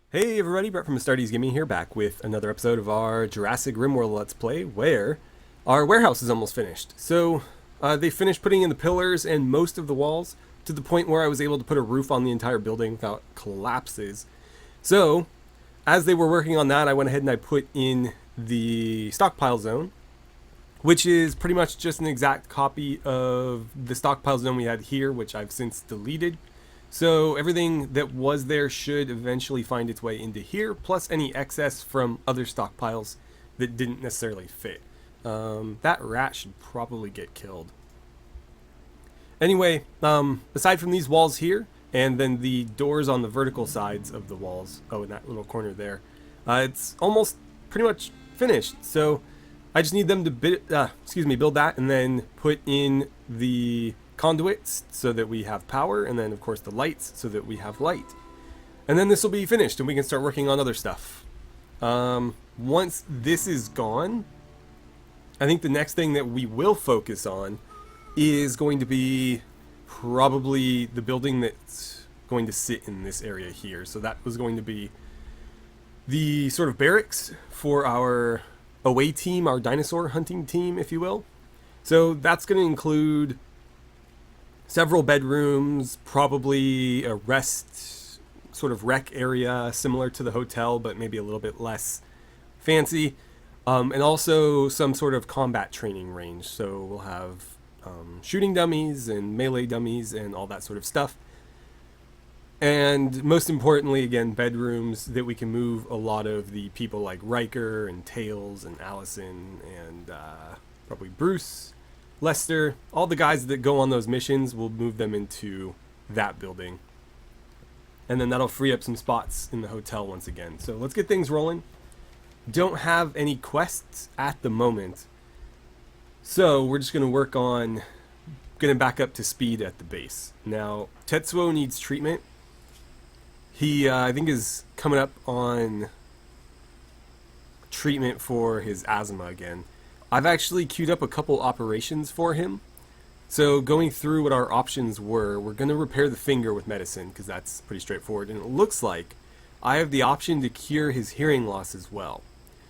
Hey everybody, Brett from AstartesGaming here, back with another episode of our Jurassic RimWorld Let's Play, where our warehouse is almost finished. So, they finished putting in the pillars and most of the walls, to the point where I was able to put a roof on the entire building without collapses. So, as they were working on that, I went ahead and I put in the stockpile zone, which is pretty much just an exact copy of the stockpile zone we had here, which I've since deleted. So everything that was there should eventually find its way into here, plus any excess from other stockpiles that didn't necessarily fit. That rat should probably get killed. Anyway, aside from these walls here, and then the doors on the vertical sides of the walls, oh, in that little corner there, it's almost pretty much finished. So I just need them to build that, and then put in the conduits so that we have power, and then of course the lights so that we have light. And then this will be finished and we can start working on other stuff. Once this is gone, I think the next thing that we will focus on is going to be probably the building that's going to sit in this area here. So that was going to be the sort of barracks for our away team, our dinosaur hunting team, if you will. So that's going to include several bedrooms, probably a rest, sort of rec area similar to the hotel, but maybe a little bit less fancy. And also some sort of combat training range. So we'll have shooting dummies and melee dummies and all that sort of stuff. And most importantly, again, bedrooms that we can move a lot of the people like Riker and Tails and Allison and probably Bruce, Lester, all the guys that go on those missions, we'll move them into that building. And then that'll free up some spots in the hotel once again. So let's get things rolling. Don't have any quests at the moment, so we're just going to work on getting back up to speed at the base. Now, Tetsuo needs treatment. He, I think, is coming up on treatment for his asthma again. I've actually queued up a couple operations for him. So going through what our options were, we're going to repair the finger with medicine, because that's pretty straightforward. And it looks like I have the option to cure his hearing loss as well.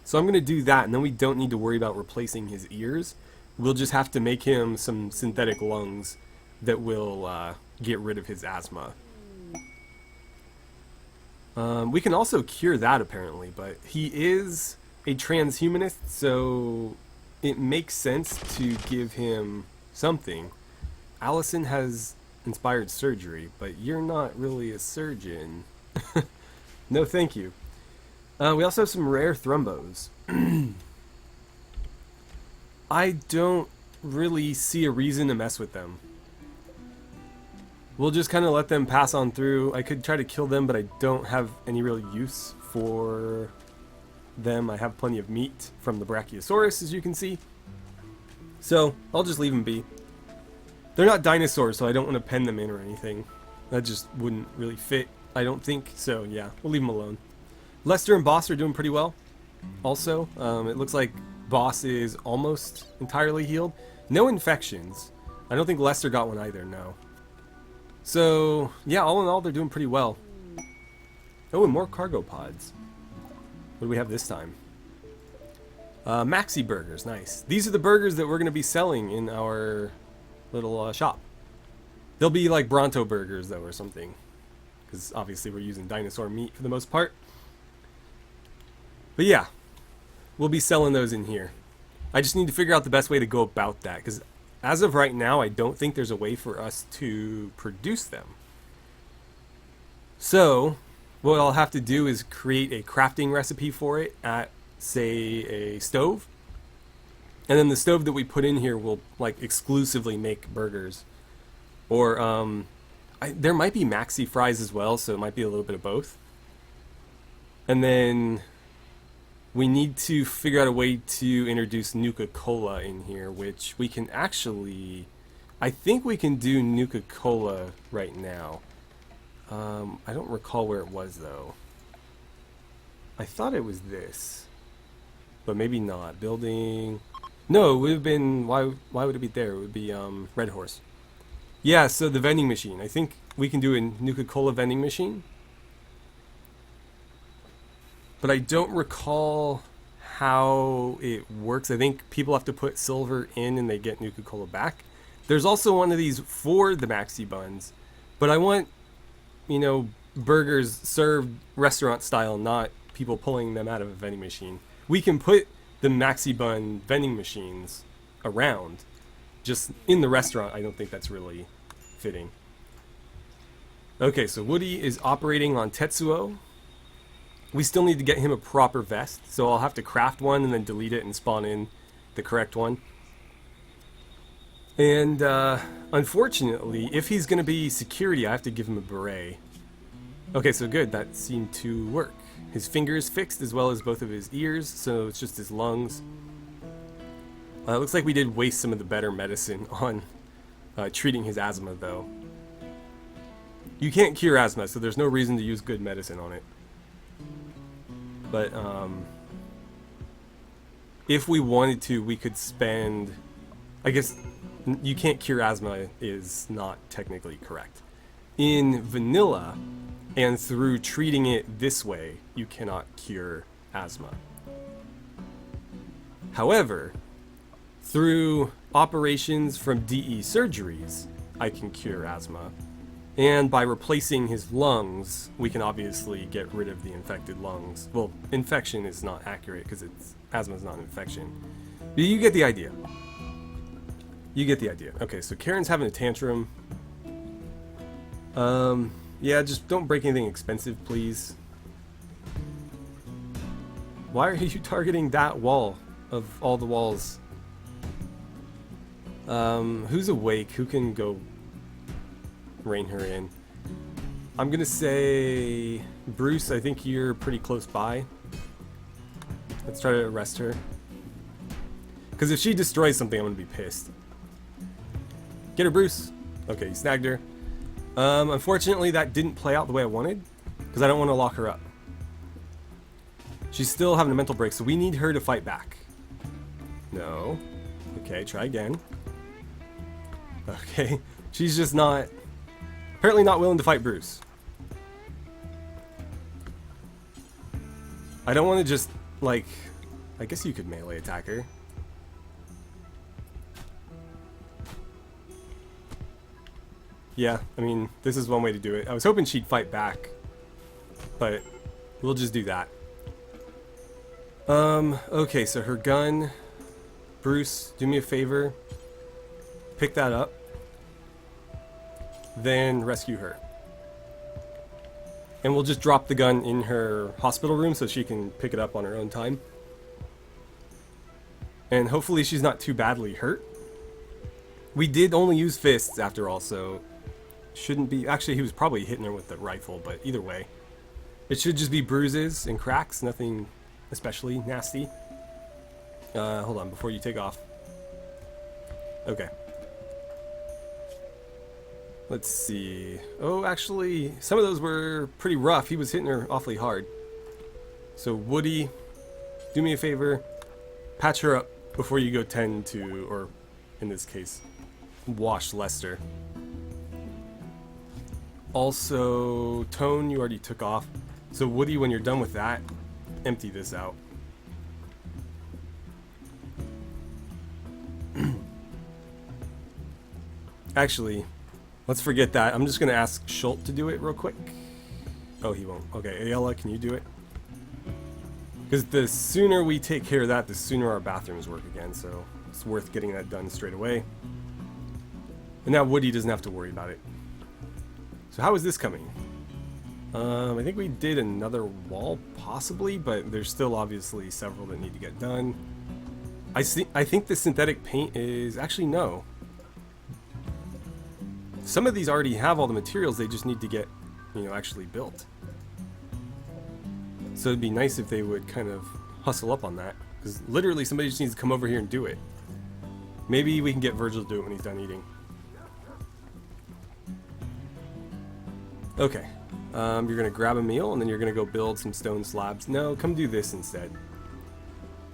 So I'm going to do that, and then we don't need to worry about replacing his ears. We'll just have to make him some synthetic lungs that will get rid of his asthma. We can also cure that, apparently, but he is a transhumanist, so it makes sense to give him something. Allison has inspired surgery, but you're not really a surgeon. No, thank you. We also have some rare thrombos. I don't really see a reason to mess with them. We'll just kind of let them pass on through. I could try to kill them, but I don't have any real use for them. I have plenty of meat from the Brachiosaurus, as you can see. So I'll just leave them be. They're not dinosaurs, so I don't want to pen them in or anything. That just wouldn't really fit, I don't think. So yeah, we'll leave them alone. Lester and Boss are doing pretty well. Also, it looks like Boss is almost entirely healed. No infections. I don't think Lester got one either, no. So yeah, all in all, they're doing pretty well. Oh, and more cargo pods. What do we have this time? Maxi burgers, nice. These are the burgers that we're going to be selling in our little shop. They'll be like Bronto burgers, though, or something. Because obviously we're using dinosaur meat for the most part. But yeah, we'll be selling those in here. I just need to figure out the best way to go about that. Because as of right now, I don't think there's a way for us to produce them. So what I'll have to do is create a crafting recipe for it at, say, a stove. And then the stove that we put in here will like exclusively make burgers. Or there might be maxi fries as well, so it might be a little bit of both. And then we need to figure out a way to introduce Nuka-Cola in here, which we can actually, I think we can do Nuka-Cola right now. I don't recall where it was, though. I thought it was this, but maybe not. Building. No, it would have been. Why would it be there? It would be Red Horse. Yeah, so the vending machine. I think we can do a Nuka-Cola vending machine. but I don't recall how it works. I think people have to put silver in and they get Nuka-Cola back. There's also one of these for the Maxi Buns, but I want, you know, burgers served restaurant style, not people pulling them out of a vending machine. We can put the Maxi Bun vending machines around, just in the restaurant. I don't think that's really fitting. Okay, so Woody is operating on Tetsuo. We still need to get him a proper vest, so I'll have to craft one and then delete it and spawn in the correct one. And unfortunately, if he's going to be security, I have to give him a beret. Okay, so good, that seemed to work. His fingers fixed as well as both of his ears, so it's just his lungs. It looks like we did waste some of the better medicine on treating his asthma, though. You can't cure asthma, so there's no reason to use good medicine on it. But if we wanted to, we could spend... I guess you can't cure asthma is not technically correct. In vanilla, and through treating it this way, you cannot cure asthma. However, through operations from DE surgeries, I can cure asthma. And by replacing his lungs, we can obviously get rid of the infected lungs. Well, infection is not accurate because asthma is not an infection. But you get the idea. You get the idea. Okay, so Karen's having a tantrum. Yeah, just don't break anything expensive, please. Why are you targeting that wall of all the walls? Who's awake? Who can go rein her in? I'm gonna say Bruce, I think you're pretty close by. Let's try to arrest her. Because if she destroys something, I'm gonna be pissed. Get her, Bruce. Okay, you snagged her. Unfortunately, that didn't play out the way I wanted, because I don't want to lock her up. She's still having a mental break, so we need her to fight back. No. Okay, try again. Okay, she's just not... apparently not willing to fight Bruce. I don't want to just, like... I guess you could melee attack her. Yeah, I mean, this is one way to do it. I was hoping she'd fight back, but we'll just do that. Okay, so her gun. Bruce, do me a favor. Pick that up. Then rescue her. And we'll just drop the gun in her hospital room so she can pick it up on her own time. And hopefully she's not too badly hurt. We did only use fists after all, so... shouldn't be... actually, he was probably hitting her with the rifle, but either way. It should just be bruises and cracks, nothing especially nasty. Hold on, before you take off. Okay. Let's see. Oh, actually, some of those were pretty rough. He was hitting her awfully hard. So, Woody, do me a favor. Patch her up before you go tend to, or in this case, wash Lester. Also, Tone, you already took off. So, Woody, when you're done with that, empty this out. Actually, let's forget that. I'm just going to ask Schultz to do it real quick. Oh, he won't. Okay, Ayala, can you do it? Because the sooner we take care of that, the sooner our bathrooms work again. So it's worth getting that done straight away. And now Woody doesn't have to worry about it. So how is this coming? I think we did another wall, possibly, but there's still obviously several that need to get done. I think the synthetic paint is... actually, no. Some of these already have all the materials, they just need to get, you know, actually built. So it'd be nice if they would kind of hustle up on that, because literally somebody just needs to come over here and do it. Maybe we can get Virgil to do it when he's done eating. Okay, you're gonna grab a meal and then you're gonna go build some stone slabs. No, come do this instead.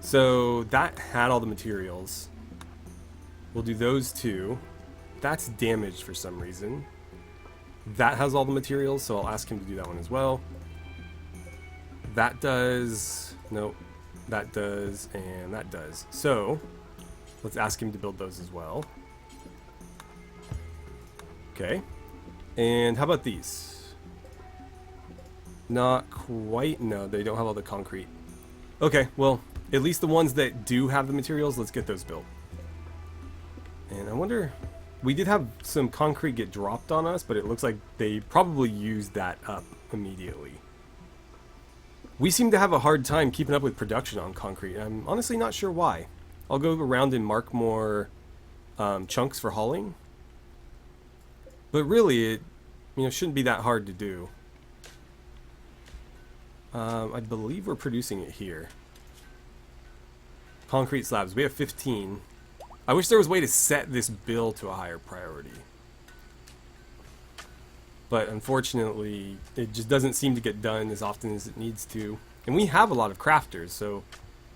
So that had all the materials. We'll do those two. That's damaged for some reason. That has all the materials, so I'll ask him to do that one as well. that does, nope, that does, and that does. So let's ask him to build those as well. Okay. And how about these? Not quite. No, they don't have all the concrete. Okay, well, at least the ones that do have the materials, let's get those built. And I wonder, we did have some concrete get dropped on us, but it looks like they probably used that up immediately. We seem to have a hard time keeping up with production on concrete. I'm honestly not sure why. I'll go around and mark more chunks for hauling. But really, it shouldn't be that hard to do. I believe we're producing it here. Concrete slabs. We have 15. I wish there was a way to set this build to a higher priority. But unfortunately, it just doesn't seem to get done as often as it needs to. And we have a lot of crafters, so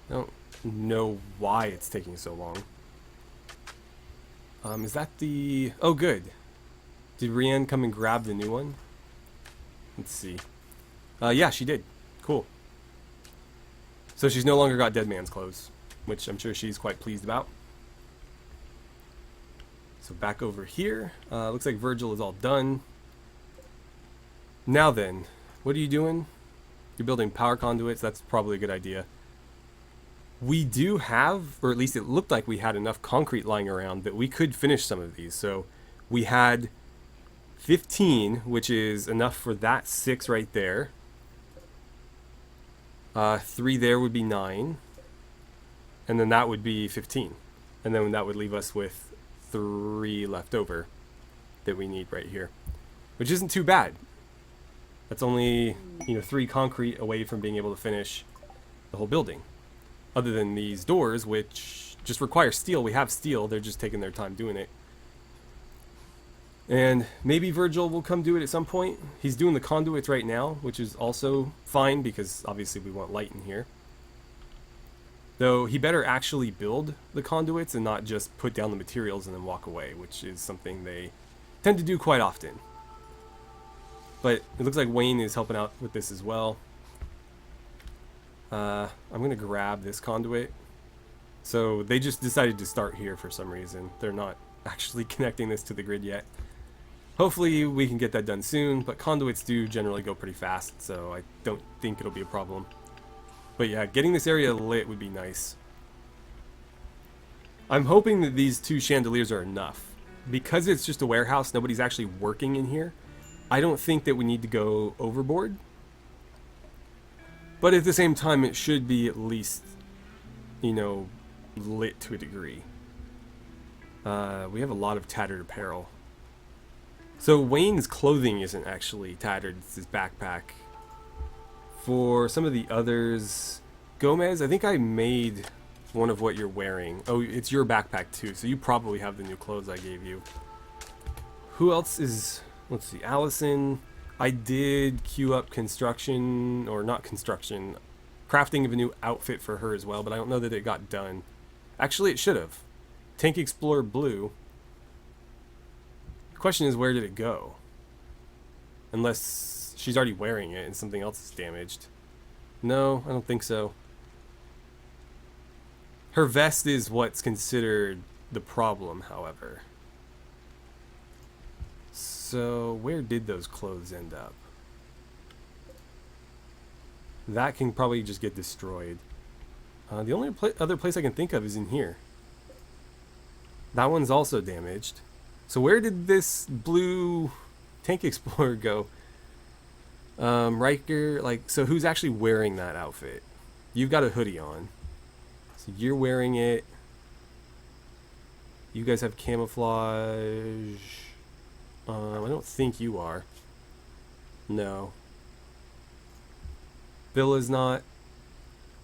I don't know why it's taking so long. Is that the... Oh, good. Did Rianne come and grab the new one? Let's see. Yeah, she did. Cool. So she's no longer got Dead Man's clothes, which I'm sure she's quite pleased about. So back over here. Looks like Virgil is all done. Now then, what are you doing? You're building power conduits. That's probably a good idea. We do have, or at least it looked like we had enough concrete lying around that we could finish some of these. So we had 15, which is enough for that 6 right there. 3 there would be 9. And then that would be 15. And then that would leave us with 3 left over that we need right here. Which isn't too bad. That's only, 3 concrete away from being able to finish the whole building. Other than these doors, which just require steel. We have steel, they're just taking their time doing it. And maybe Virgil will come do it at some point. He's doing the conduits right now, which is also fine because obviously we want light in here. Though he better actually build the conduits and not just put down the materials and then walk away, which is something they tend to do quite often. But it looks like Wayne is helping out with this as well. I'm going to grab this conduit. So they just decided to start here for some reason. They're not actually connecting this to the grid yet. Hopefully we can get that done soon, but conduits do generally go pretty fast, so I don't think it'll be a problem. But yeah, getting this area lit would be nice. I'm hoping that these 2 chandeliers are enough. Because it's just a warehouse, nobody's actually working in here. I don't think that we need to go overboard. But at the same time, it should be at least, lit to a degree. We have a lot of tattered apparel. So Wayne's clothing isn't actually tattered, it's his backpack. For some of the others, Gomez, I think I made one of what you're wearing. Oh, it's your backpack too, so you probably have the new clothes I gave you. Who else is, let's see, Allison. I did queue up construction, or not construction, crafting of a new outfit for her as well, but I don't know that it got done. Actually, it should have. Tank Explorer Blue. The question is, where did it go? Unless she's already wearing it and something else is damaged. No, I don't think so. Her vest is what's considered the problem, however. So, where did those clothes end up? That can probably just get destroyed. The only other place I can think of is in here. That one's also damaged. So where did this blue Tank Explorer go? Riker, so who's actually wearing that outfit? You've got a hoodie on. So you're wearing it. You guys have camouflage. I don't think you are. No. Bill is not.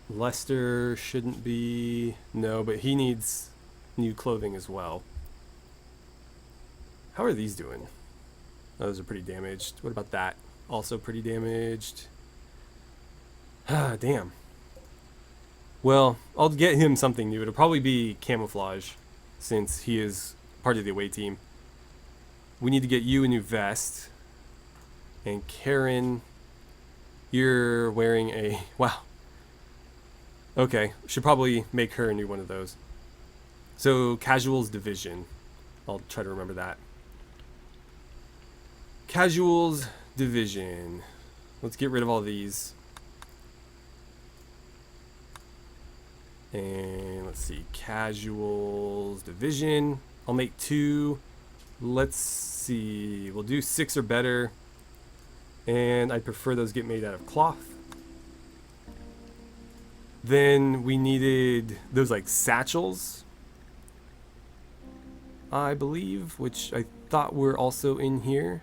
Lester shouldn't be. No, but he needs new clothing as well. How are these doing? Oh, those are pretty damaged. What about that? Also pretty damaged. Ah, damn. Well, I'll get him something new. It'll probably be camouflage, since he is part of the away team. We need to get you a new vest. And Karen, You're wearing a... Wow. Okay, should probably make her a new one of those. So, Casuals Division. I'll try to remember that. Casuals Division. Let's get rid of all these. And let's see. Casuals Division. I'll make 2. Let's see. We'll do 6 or better. And I prefer those get made out of cloth. Then we needed those like satchels, I believe, which I thought were also in here.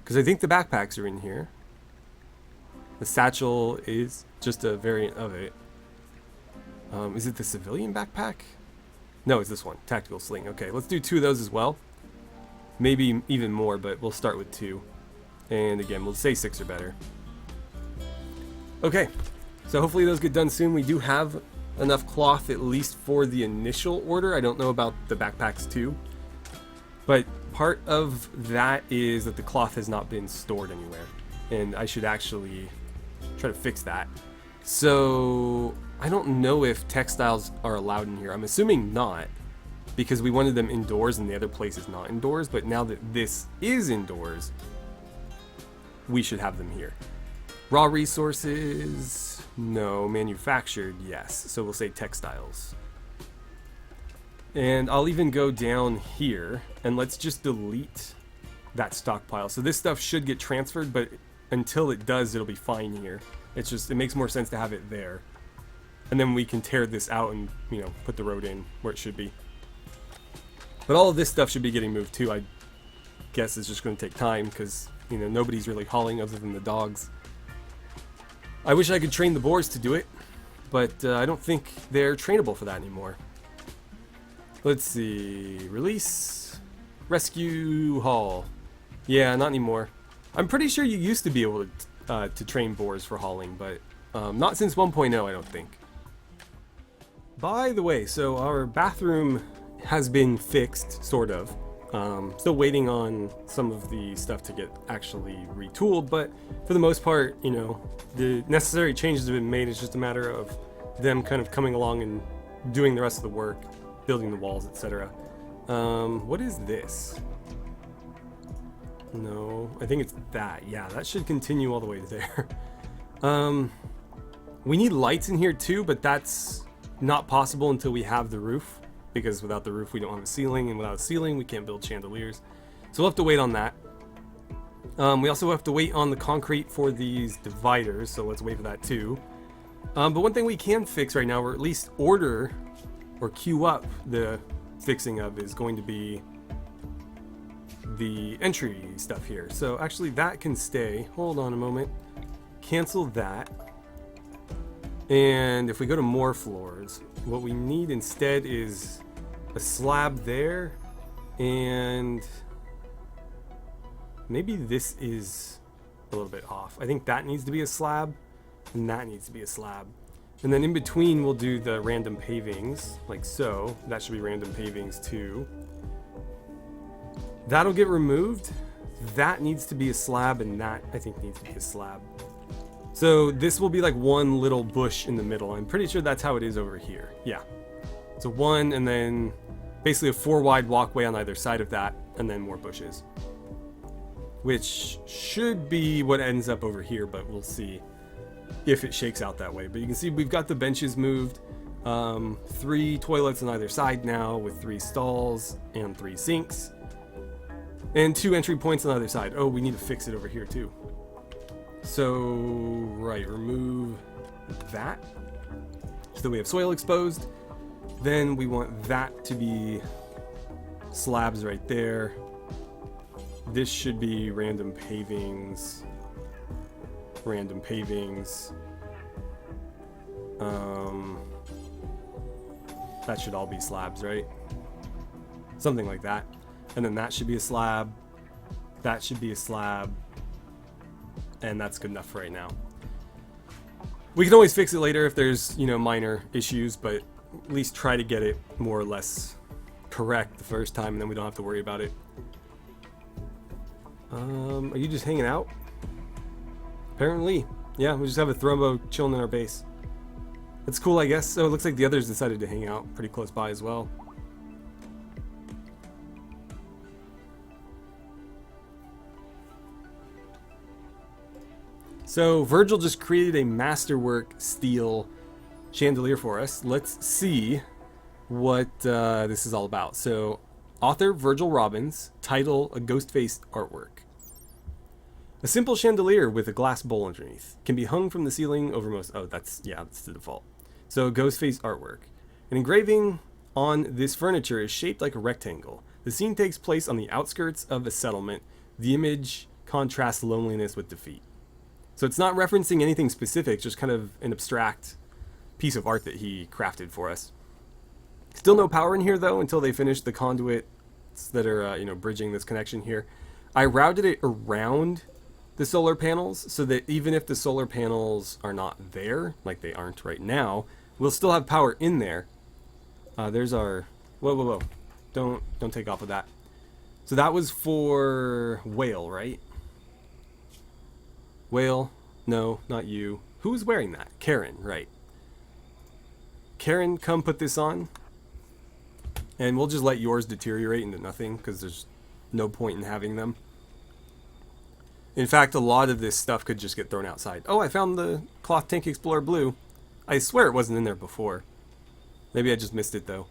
Because I think the backpacks are in here. The satchel is just a variant of it. Is it the civilian backpack? No, it's this one. Tactical sling. Okay, let's do 2 of those as well. Maybe even more, but we'll start with 2. And again, we'll say 6 or better. Okay, so hopefully those get done soon. We do have enough cloth at least for the initial order. I don't know about the backpacks too. But part of that is that the cloth has not been stored anywhere. And I should actually try to fix that. So I don't know if textiles are allowed in here. I'm assuming not, because we wanted them indoors and the other place is not indoors. But now that this is indoors, we should have them here. Raw resources, no. Manufactured, yes. So we'll say textiles. And I'll even go down here and let's just delete that stockpile. So this stuff should get transferred, but until it does, it'll be fine here. It's just, it makes more sense to have it there. And then we can tear this out and, you know, put the road in where it should be. But all of this stuff should be getting moved too. I guess it's just going to take time because, you know, nobody's really hauling other than the dogs. I wish I could train the boars to do it, but I don't think they're trainable for that anymore. Let's see. Release. Rescue. Haul. Yeah, not anymore. I'm pretty sure you used to be able to train boars for hauling, but not since 1.0, I don't think. By the way, so our bathroom has been fixed, sort of. Still waiting on some of the stuff to get actually retooled, but for the most part, you know, the necessary changes have been made. It's just a matter of them kind of coming along and doing the rest of the work, building the walls, etc. What is this? No, I think it's that. Yeah, that should continue all the way to there. We need lights in here too, but that's not possible until we have the roof. Because without the roof, we don't have a ceiling, and without a ceiling, we can't build chandeliers. So we'll have to wait on that. We also have to wait on the concrete for these dividers, so let's wait for that too. But one thing we can fix right now, or at least order or queue up the fixing of, is going to be the entry stuff here. So actually that can stay. Hold on a moment. Cancel that. And if we go to more floors, what we need instead is a slab there, and maybe this is a little bit off. I think that needs to be a slab, and that needs to be a slab. And then in between we'll do the random pavings, like so. That should be random pavings too. That'll get removed. That needs to be a slab, and that I think needs to be a slab. So this will be like one little bush in the middle. I'm pretty sure that's how it is over here. Yeah. So one, and then basically a 4 wide walkway on either side of that, and then more bushes. Which should be what ends up over here, but we'll see if it shakes out that way. But you can see we've got the benches moved. 3 toilets on either side now, with 3 stalls and 3 sinks. And 2 entry points on either side. Oh, we need to fix it over here too. So, right, remove that so that we have soil exposed. Then we want that to be slabs right there. This should be random pavings. Random pavings. That should all be slabs, right? Something like that. And then that should be a slab. That should be a slab. And that's good enough for right now. We can always fix it later if there's, you know, minor issues, but at least try to get it more or less correct the first time, and then we don't have to worry about it. Are you just hanging out? Apparently. Yeah, we just have a thrombo chilling in our base. That's cool, I guess. So it looks like the others decided to hang out pretty close by as well. So Virgil just created a masterwork steel chandelier for us. Let's see what this is all about. So author Virgil Robbins, title a ghost-faced artwork. A simple chandelier with a glass bowl underneath can be hung from the ceiling over most. Oh, that's the default. So ghost-faced artwork. An engraving on this furniture is shaped like a rectangle. The scene takes place on the outskirts of a settlement. The image contrasts loneliness with defeat. So it's not referencing anything specific, just kind of an abstract piece of art that he crafted for us. Still no power in here though until they finish the conduits that are bridging this connection here. I routed it around the solar panels so that even if the solar panels are not there, like they aren't right now, we'll still have power in there. There's our whoa. Don't take off of that. So that was for Whale, right? Whale, no, not you. Who was wearing that? Karen, right. Karen, come put this on. And we'll just let yours deteriorate into nothing because there's no point in having them. In fact, a lot of this stuff could just get thrown outside. Oh, I found the Cloth Tank Explorer Blue. I swear it wasn't in there before. Maybe I just missed it though.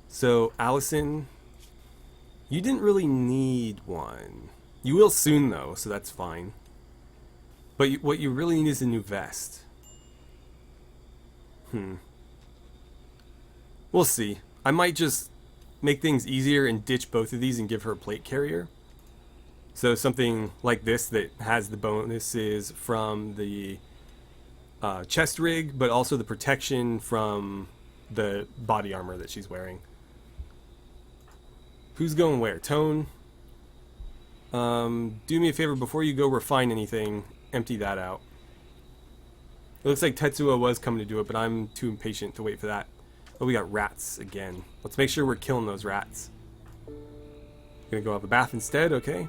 So, Allison, you didn't really need one. You will soon though, so that's fine. But what you really need is a new vest. We'll see. I might just make things easier and ditch both of these and give her a plate carrier. So something like this that has the bonuses from the chest rig, but also the protection from the body armor that she's wearing. Who's going where? Tone? Do me a favor, before you go refine anything, empty that out. It looks like Tetsuo was coming to do it, but I'm too impatient to wait for that. Oh, we got rats again. Let's make sure we're killing those rats. Gonna go have a bath instead, okay.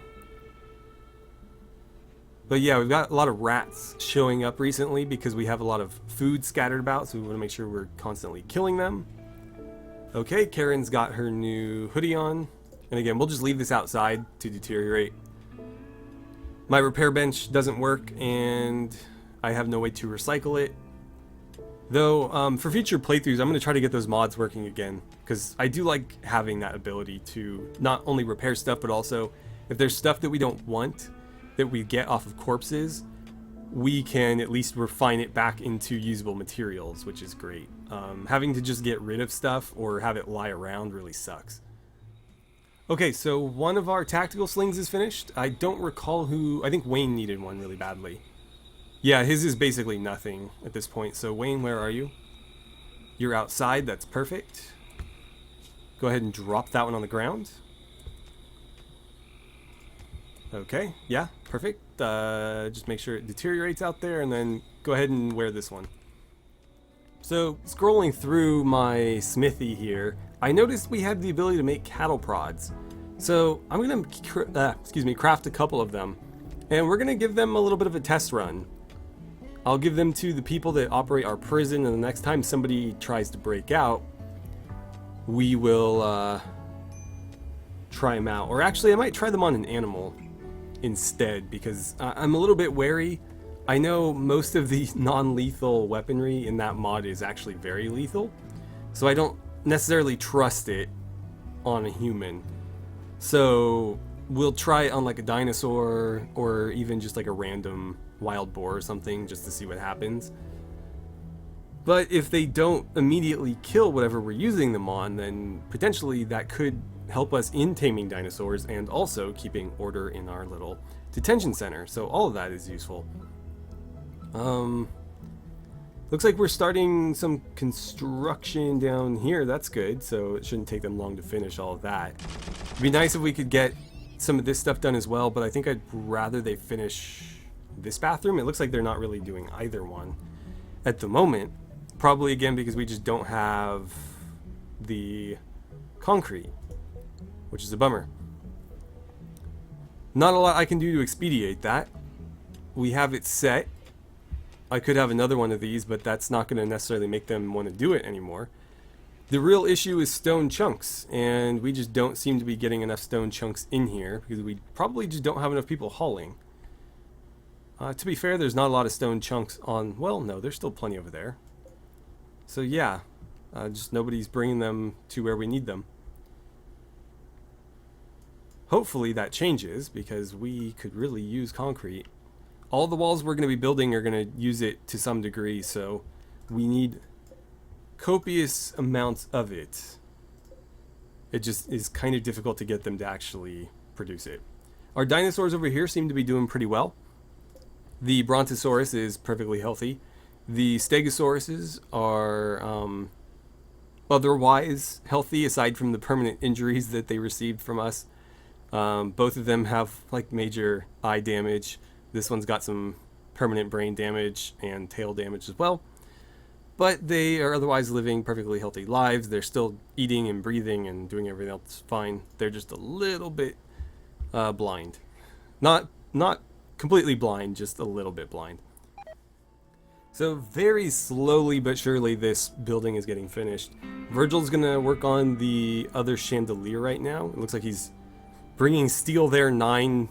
But yeah, we've got a lot of rats showing up recently because we have a lot of food scattered about, so we want to make sure we're constantly killing them. Okay, Karen's got her new hoodie on. And again, we'll just leave this outside to deteriorate. My repair bench doesn't work, and I have no way to recycle it. Though, for future playthroughs, I'm going to try to get those mods working again, because I do like having that ability to not only repair stuff, but also, if there's stuff that we don't want, that we get off of corpses, we can at least refine it back into usable materials, which is great. Having to just get rid of stuff or have it lie around really sucks. Okay, so one of our tactical slings is finished. I don't recall who... I think Wayne needed one really badly. Yeah, his is basically nothing at this point. So Wayne, where are you? You're outside, that's perfect. Go ahead and drop that one on the ground. Okay, yeah, perfect. Just make sure it deteriorates out there, and then go ahead and wear this one. So, scrolling through my smithy here, I noticed we had the ability to make cattle prods. So, I'm going to craft a couple of them, and we're going to give them a little bit of a test run. I'll give them to the people that operate our prison, and the next time somebody tries to break out, we will try them out. Or actually, I might try them on an animal instead, because I'm a little bit wary. I know most of the non-lethal weaponry in that mod is actually very lethal, so I don't necessarily trust it on a human. So we'll try it on like a dinosaur, or even just like a random wild boar or something, just to see what happens. But if they don't immediately kill whatever we're using them on, then potentially that could help us in taming dinosaurs and also keeping order in our little detention center. So all of that is useful. Looks like we're starting some construction down here. That's good, so it shouldn't take them long to finish all of that. It'd be nice if we could get some of this stuff done as well, but I think I'd rather they finish this bathroom. It looks like they're not really doing either one at the moment. Probably again because we just don't have the concrete, which is a bummer. Not a lot I can do to expedite that. we have it set. I could have another one of these, but that's not going to necessarily make them want to do it anymore. The real issue is stone chunks, and we just don't seem to be getting enough stone chunks in here because we probably just don't have enough people hauling. To be fair, there's not a lot of stone chunks on... Well, no, there's still plenty over there. So yeah, just nobody's bringing them to where we need them. Hopefully that changes, because we could really use concrete. All the walls we're going to be building are going to use it to some degree, so we need copious amounts of it. It just is kind of difficult to get them to actually produce it. Our dinosaurs over here seem to be doing pretty well. The Brontosaurus is perfectly healthy. The Stegosauruses are otherwise healthy, aside from the permanent injuries that they received from us. Both of them have like major eye damage. This one's got some permanent brain damage and tail damage as well. But they are otherwise living perfectly healthy lives. They're still eating and breathing and doing everything else fine. They're just a little bit blind. Not completely blind, just a little bit blind. So very slowly but surely this building is getting finished. Virgil's going to work on the other chandelier right now. It looks like he's bringing steel there 9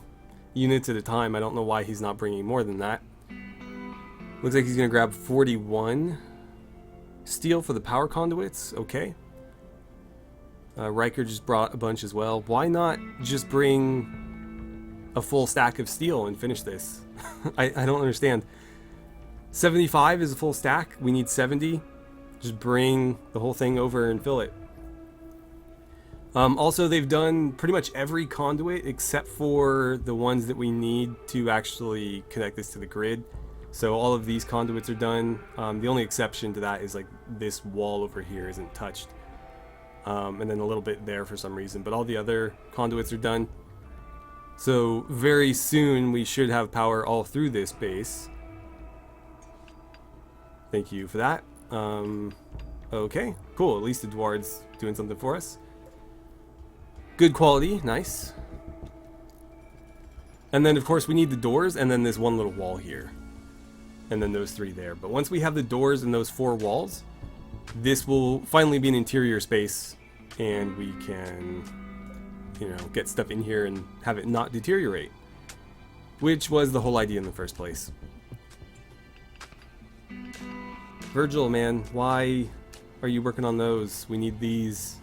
units at a time. I don't know why he's not bringing more than that. Looks like he's going to grab 41 steel for the power conduits. Okay. Riker just brought a bunch as well. Why not just bring a full stack of steel and finish this? I don't understand. 75 is a full stack. We need 70. Just bring the whole thing over and fill it. Also, they've done pretty much every conduit except for the ones that we need to actually connect this to the grid. So all of these conduits are done. The only exception to that is like this wall over here isn't touched. And then a little bit there for some reason. But all the other conduits are done. So very soon we should have power all through this base. Thank you for that. Okay, cool. At least the Dwarves doing something for us. Good quality, nice. And then of course we need the doors and then this one little wall here. And then those 3 there. But once we have the doors and those 4 walls, this will finally be an interior space and we can, you know, get stuff in here and have it not deteriorate. Which was the whole idea in the first place. Virgil, man, why are you working on those? We need these.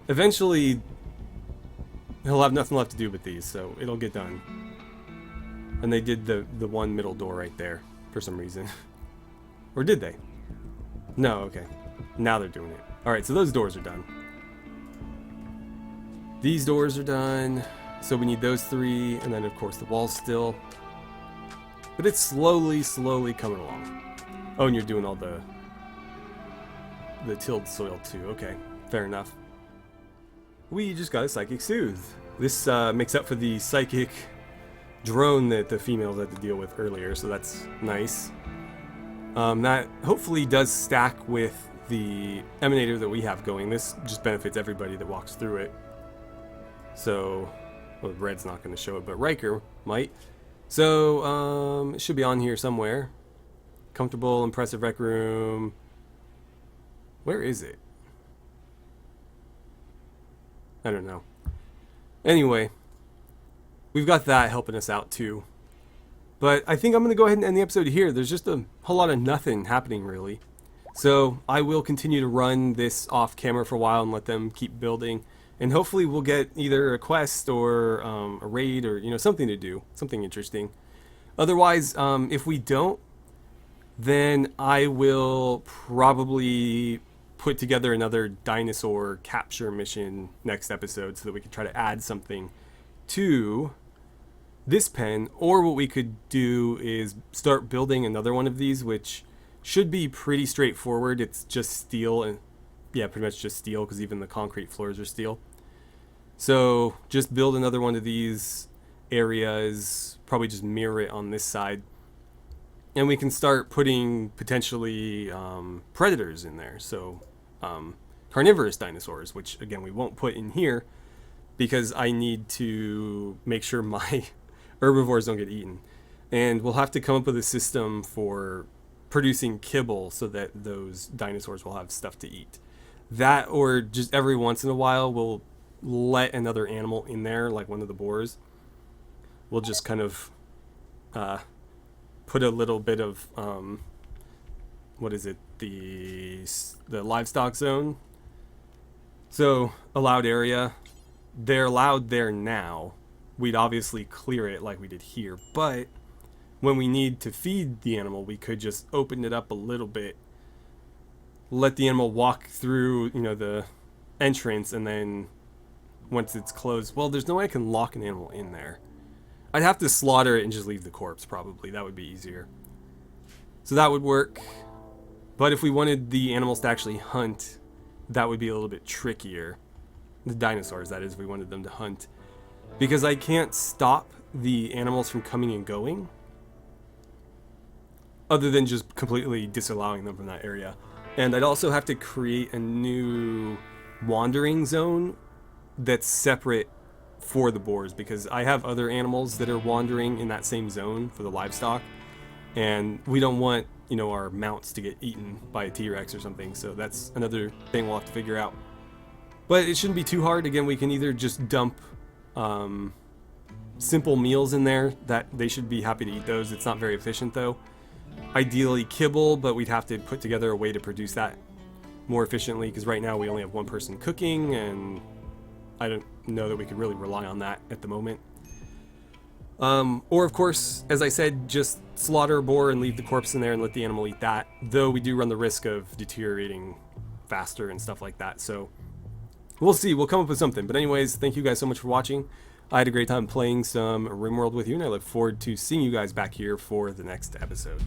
Eventually, he'll have nothing left to do with these, so it'll get done. And they did the one middle door right there for some reason. Or did they? No, okay. Now they're doing it. Alright, so those doors are done. These doors are done. So we need those 3, and then of course the walls still. But it's slowly coming along. Oh, and you're doing all the tilled soil too. Okay, fair enough. We just got a Psychic Soothe. This makes up for the Psychic drone that the females had to deal with earlier, so that's nice. That hopefully does stack with the emanator that we have going. This just benefits everybody that walks through it. So, well, Red's not going to show it, but Riker might. So, it should be on here somewhere. Comfortable, impressive rec room. Where is it? I don't know. Anyway, we've got that helping us out too. But I think I'm going to go ahead and end the episode here. There's just a whole lot of nothing happening really. So I will continue to run this off camera for a while and let them keep building. And hopefully we'll get either a quest or a raid or, you know, something to do. Something interesting. Otherwise, if we don't, then I will probably put together another dinosaur capture mission next episode so that we can try to add something to this pen. Or what we could do is start building another one of these, which should be pretty straightforward. It's just steel, and yeah, pretty much just steel, because even the concrete floors are steel. So just build another one of these areas, probably just mirror it on this side, and we can start putting potentially predators in there. So carnivorous dinosaurs, which again we won't put in here because I need to make sure my herbivores don't get eaten. And we'll have to come up with a system for producing kibble so that those dinosaurs will have stuff to eat. That, or just every once in a while we'll let another animal in there, like one of the boars. We'll just kind of put a little bit of what is it, the livestock zone. So allowed area, they're allowed there now. We'd obviously clear it like we did here, but when we need to feed the animal, we could just open it up a little bit, let the animal walk through, you know, the entrance, and then once it's closed, well, there's no way I can lock an animal in there. I'd have to slaughter it and just leave the corpse, probably. That would be easier. So that would work. But if we wanted the animals to actually hunt, that would be a little bit trickier. The dinosaurs, that is, if we wanted them to hunt. Because I can't stop the animals from coming and going, other than just completely disallowing them from that area. And I'd also have to create a new wandering zone that's separate for the boars, because I have other animals that are wandering in that same zone for the livestock, and we don't want, you know, our mounts to get eaten by a T-Rex or something. So that's another thing we'll have to figure out. But it shouldn't be too hard. Again, we can either just dump simple meals in there, that they should be happy to eat those. It's not very efficient though. Ideally kibble, but we'd have to put together a way to produce that more efficiently, because right now we only have one person cooking, and I don't know that we could really rely on that at the moment. Or of course, as I said, just slaughter a boar and leave the corpse in there and let the animal eat that, though we do run the risk of deteriorating faster and stuff like that. So we'll see, we'll come up with something. But anyways, thank you guys so much for watching. I had a great time playing some RimWorld with you, and I look forward to seeing you guys back here for the next episode.